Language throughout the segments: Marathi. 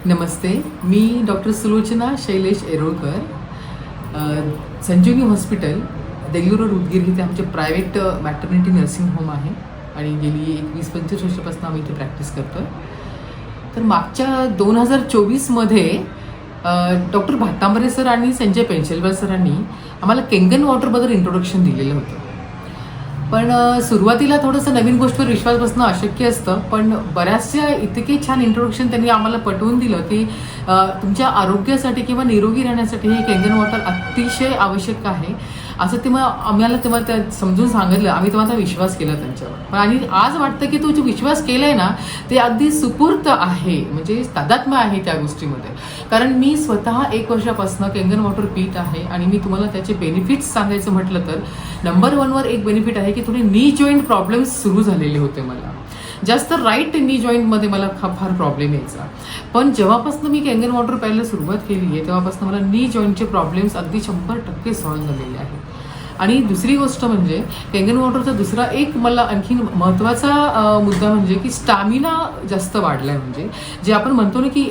नमस्ते, मी डॉक्टर सुलोचना शैलेश एरोळकर. संजीवनी हॉस्पिटल, देगलूर रोड, उदगीर इथे आमचे प्रायव्हेट मॅटर्निटी नर्सिंग होम आहे आणि गेली 20-25 वर्षापासून आम्ही इथे प्रॅक्टिस करतो. तर मागच्या 2024मध्ये डॉक्टर भातांबरे सर आणि संजय पेंचलकर सरांनी आम्हाला केंगन वॉटरबद्दल इंट्रोडक्शन दिलेलं होतं. पण सुरुवातीला थोडंसं नवीन गोष्टीवर विश्वास बसणं अशक्य असतं, पण बऱ्याचशा इतके छान इंट्रोडक्शन त्यांनी आम्हाला पटवून दिलं की तुमच्या आरोग्यासाठी किंवा निरोगी राहण्यासाठी हे केंगन वॉटर अतिशय आवश्यक आहे असं आम्हाला तेव्हा त्या समजून सांगितलं. आम्ही तेव्हा विश्वास केला त्यांच्यावर. पण आणि आज वाटतं की तो जो विश्वास केलाय ना ते अगदी सुपूर्त आहे, म्हणजे तादात्म्य आहे त्या गोष्टीमध्ये. कारण मी स्वतः 1 वर्षापासून केंगन वॉटर पीत आहे आणि मी तुम्हाला त्याचे बेनिफिट्स सांगायचं म्हटलं तर नंबर 1 वर एक बेनिफिट आहे की थोडे नी जॉईंट प्रॉब्लेम्स सुरू झालेले होते. मला जास्त राईट नी जॉईंटमध्ये मला फार प्रॉब्लेम यायचा. पण जेव्हापासून मी केंगन वॉटर प्यायला सुरुवात केली आहे तेव्हापासून मला नी जॉईंटचे प्रॉब्लेम्स अगदी 100% सॉल्व्ह झालेले आहेत. आणि दुसरी गोष्ट म्हणजे केंगन वॉटरचा दुसरा एक मला आणखी महत्त्वाचा मुद्दा म्हणजे की स्टॅमिना जास्त वाढलाय. म्हणजे जे आपण म्हणतो ना की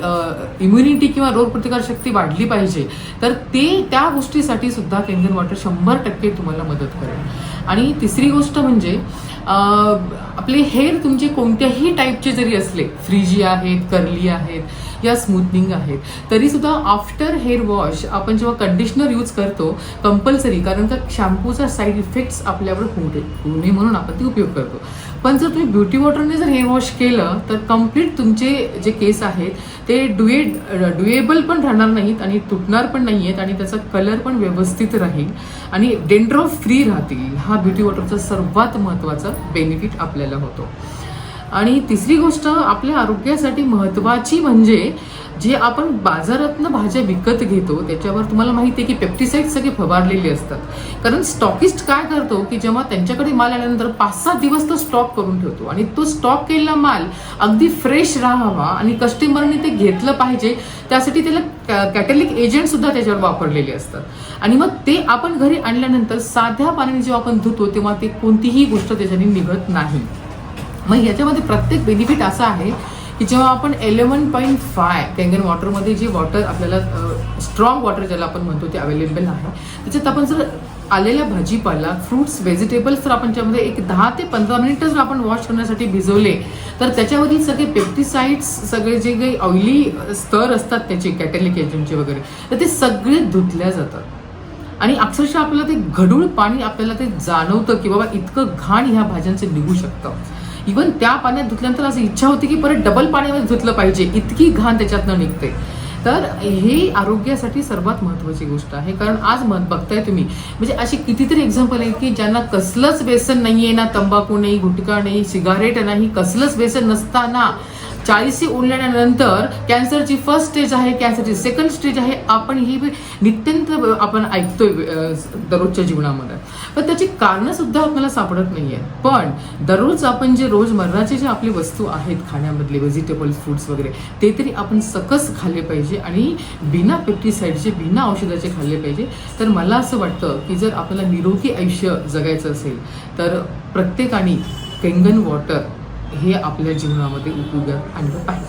इम्युनिटी किंवा रोगप्रतिकारशक्ती वाढली पाहिजे, तर त्या गोष्टीसाठी सुद्धा केंगन वॉटर 100% तुम्हाला मदत करेल. आणि तिसरी गोष्ट म्हणजे आपले हेअर तुमचे कोणत्याही टाईपचे जरी असले, फ्रीजी आहेत, कर्ली आहेत या स्मूथनिंग आहेत, तरी सुद्धा आफ्टर हेअर वॉश आपण जेव्हा कंडिशनर यूज करतो कंपल्सरी, कारण का शॅम्पूचा साईड इफेक्ट्स आपल्यावर होऊ नये म्हणून आपण ते उपयोग करतो. पण जर तुम्ही ब्युटी वॉटरने जर हेअर वॉश केलं तर कम्प्लीट तुमचे जे केस आहेत ते ड्युएबल पण राहणार नाहीत आणि तुटणार पण नाही आहेत आणि त्याचा कलर पण व्यवस्थित राहील आणि डेंड्रफ फ्री राहतील. हा ब्युटी वॉटरचा सर्वात महत्त्वाचा बेनिफिट आपल्याला होतो. आणि तिसरी गोष्ट आपल्या आरोग्यासाठी महत्त्वाची म्हणजे जे आपण बाजारातनं भाज्या विकत घेतो त्याच्यावर तुम्हाला माहिती आहे की पेस्टिसाइड्स सगळे फवारलेले असतात. कारण स्टॉकिस्ट काय करतो की जेव्हा त्यांच्याकडे माल आल्यानंतर 5-6 दिवस तो स्टॉक करून ठेवतो आणि तो स्टॉक केलेला माल अगदी फ्रेश राहावा आणि कस्टमरने ते घेतलं पाहिजे त्यासाठी त्याला कॅटॅलिक एजंट सुद्धा त्याच्यावर वापरलेले असतात. आणि मग ते आपण घरी आणल्यानंतर साध्या पाण्याने जेव्हा आपण धुतो तेव्हा ते कोणतीही गोष्ट त्याच्याने निघत नाही. मग याच्यामध्ये प्रत्येक बेनिफिट असा आहे की जेव्हा आपण 11.5 केंगन वॉटरमध्ये जे वॉटर आपल्याला स्ट्रॉंग वॉटर ज्याला आपण म्हणतो ते अवेलेबल आहे, त्याच्यात आपण जर आलेल्या भाजीपाला, फ्रुट्स, व्हेजिटेबल्स जर आपण त्यामध्ये एक 10 ते 15 मिनिटं जर आपण वॉश करण्यासाठी भिजवले तर त्याच्यावरील सगळे पेस्टिसाइड्स, सगळे जे काही ऑइली स्तर असतात त्याचे कॅटॅलिक एजंटचे वगैरे, तर ते सगळे धुतल्या जातात. आणि अक्षरशः आपल्याला ते गढूळ पाणी आपल्याला ते जाणवतं की बाबा इतकं घाण ह्या भाज्यांचं निघू शकतं. इव्हन त्या पाण्यात धुतल्यानंतर असं इच्छा होती की परत डबल पाण्यामध्ये धुतलं पाहिजे, इतकी घाण त्याच्यातनं निघते. तर हे आरोग्यासाठी सर्वात महत्त्वाची गोष्ट आहे. कारण आज बघताय तुम्ही म्हणजे अशी कितीतरी एक्झाम्पल आहेत की ज्यांना कसलंच व्यसन नाहीये, ना तंबाखू नाही, गुटखा नाही, सिगारेट नाही, कसलंच व्यसन नसताना 40 ओलांडल्यानंतर कॅन्सरची फर्स्ट स्टेज आहे, कॅन्सरची सेकंड स्टेज आहे. आपण ही नित्यंत आपण ऐकतोय दररोजच्या जीवनामध्ये, पण त्याची कारणं सुद्धा आपल्याला सापडत नाहीये. पण दररोज आपण जे रोजमर्राचे जे आपली वस्तू आहेत खाण्यामधले, व्हेजिटेबल्स, फ्रुट्स वगैरे, ते तरी आपण सकस खाल्ले पाहिजे आणि बिना पेस्टिसाइडचे, बिना औषधाचे खाल्ले पाहिजे. तर मला असं वाटतं की जर आपल्याला निरोगी आयुष्य जगायचं असेल तर प्रत्येकाने केंगन वॉटर हे आपल्या जीवनामध्ये उपयोगात आणलं पाहिजे.